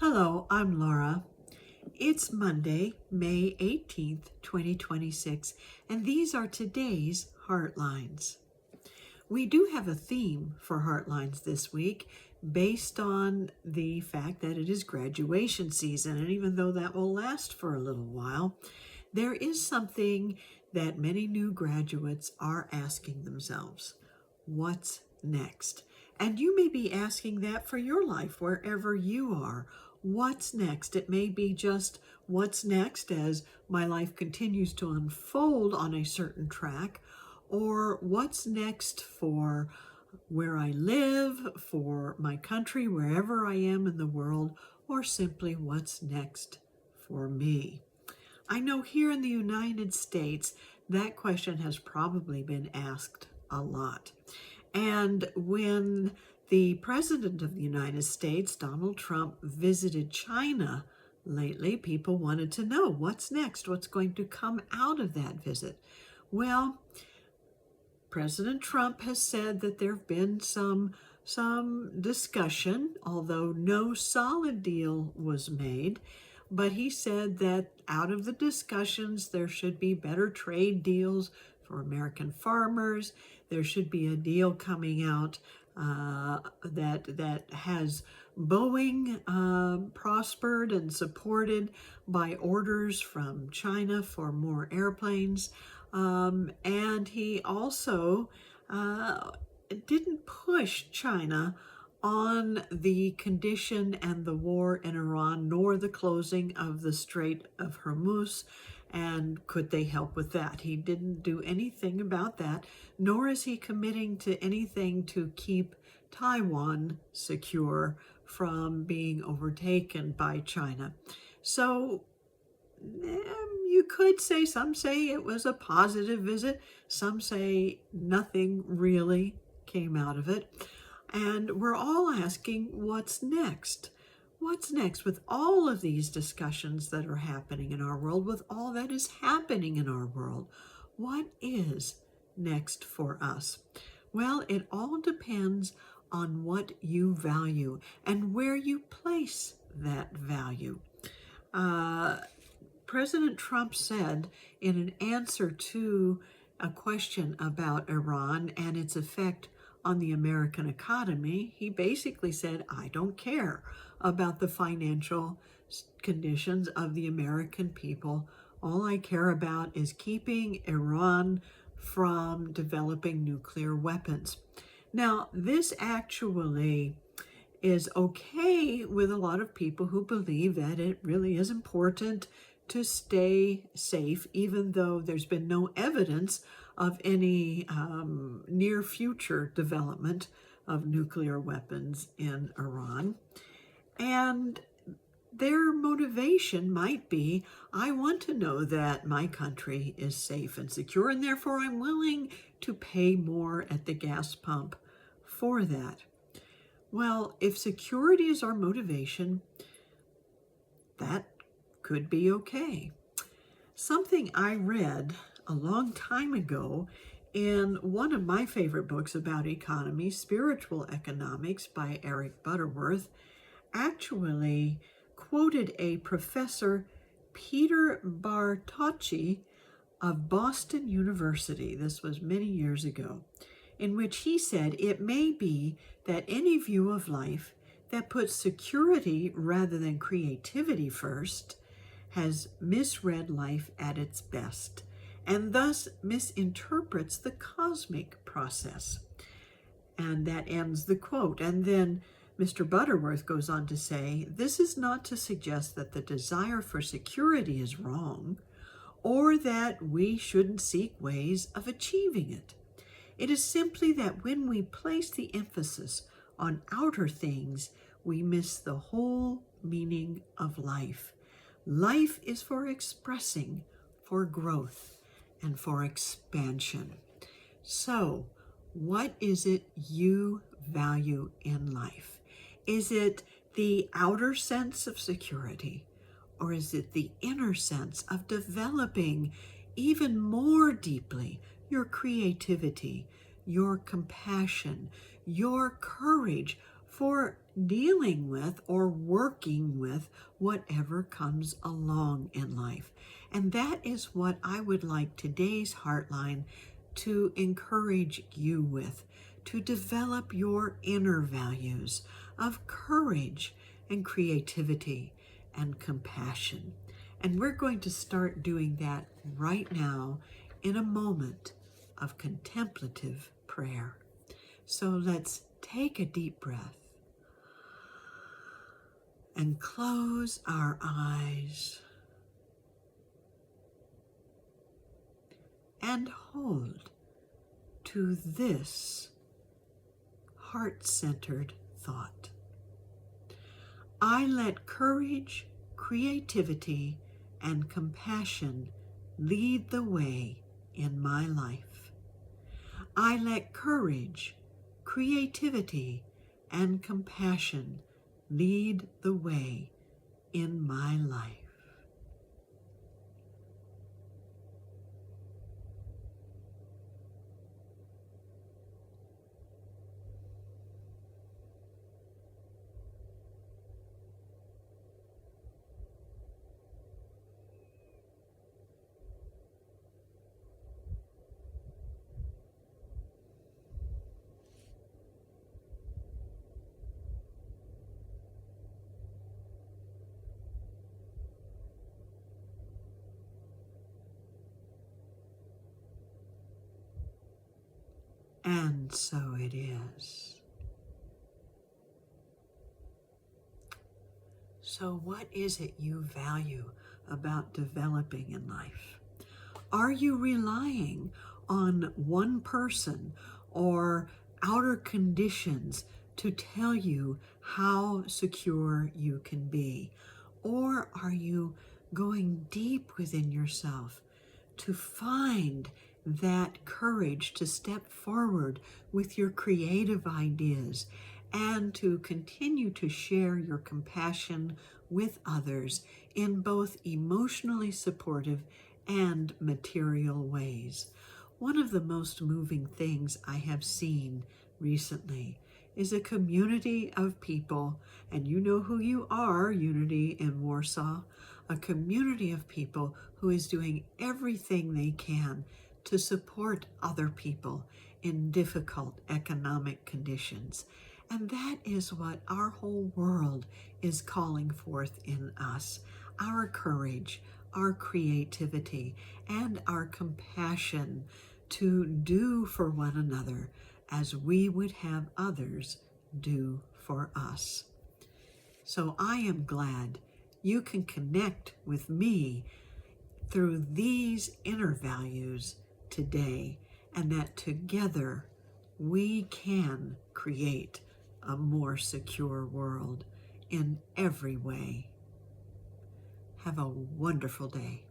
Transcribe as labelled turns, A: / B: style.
A: Hello, I'm Laura. It's Monday, May 18th, 2026, and these are today's Heartlines. We do have a theme for Heartlines this week based on the fact that it is graduation season, and even though that will last for a little while, there is something that many new graduates are asking themselves. What's next? And you may be asking that for your life wherever you are. What's next? It may be just what's next as my life continues to unfold on a certain track, or what's next for where I live, for my country, wherever I am in the world, or simply what's next for me. I know here in the United States, that question has probably been asked a lot. And when the President of the United States, Donald Trump, visited China lately, people wanted to know what's next, what's going to come out of that visit. Well, President Trump has said that there have been some discussion, although no solid deal was made. But he said that out of the discussions, there should be better trade deals for American farmers. There should be a deal coming out that has Boeing prospered and supported by orders from China for more airplanes. And he also didn't push China on the condition and the war in Iran, nor the closing of the Strait of Hormuz, and could they help with that? He didn't do anything about that, nor is he committing to anything to keep Taiwan secure from being overtaken by China. So you could say, some say it was a positive visit, some say nothing really came out of it. And we're all asking, what's next? What's next with all of these discussions that are happening in our world, with all that is happening in our world? What is next for us? Well, it all depends on what you value and where you place that value. President Trump said in an answer to a question about Iran and its effect on the American economy, he basically said, I don't care about the financial conditions of the American people. All I care about is keeping Iran from developing nuclear weapons. Now, this actually is okay with a lot of people who believe that it really is important to stay safe, even though there's been no evidence of any near future development of nuclear weapons in Iran. And their motivation might be, I want to know that my country is safe and secure, and therefore I'm willing to pay more at the gas pump for that. Well, if security is our motivation, that could be okay. Something I read a long time ago in one of my favorite books about economy, Spiritual Economics by Eric Butterworth, actually quoted a professor, Peter Bartocci of Boston University. This was many years ago, in which he said, it may be that any view of life that puts security rather than creativity first has misread life at its best, and thus misinterprets the cosmic process. And that ends the quote. And then Mr. Butterworth goes on to say, this is not to suggest that the desire for security is wrong, or that we shouldn't seek ways of achieving it. It is simply that when we place the emphasis on outer things, we miss the whole meaning of life. Life is for expressing, for growth, and for expansion. So, what is it you value in life? Is it the outer sense of security, or is it the inner sense of developing even more deeply your creativity, your compassion, your courage for dealing with or working with whatever comes along in life. And that is what I would like today's Heartline to encourage you with, to develop your inner values of courage and creativity and compassion. And we're going to start doing that right now in a moment of contemplative prayer. So let's take a deep breath and close our eyes and hold to this heart-centered thought. I let courage, creativity, and compassion lead the way in my life. I let courage, creativity, and compassion lead the way in my life. And so it is. So what is it you value about developing in life? Are you relying on one person or outer conditions to tell you how secure you can be? Or are you going deep within yourself to find that courage to step forward with your creative ideas and to continue to share your compassion with others in both emotionally supportive and material ways? One of the most moving things I have seen recently is a community of people, and you know who you are, Unity in Warsaw, a community of people who is doing everything they can to support other people in difficult economic conditions. And that is what our whole world is calling forth in us: our courage, our creativity, and our compassion to do for one another as we would have others do for us. So I am glad you can connect with me through these inner values today, and that together we can create a more secure world in every way. Have a wonderful day.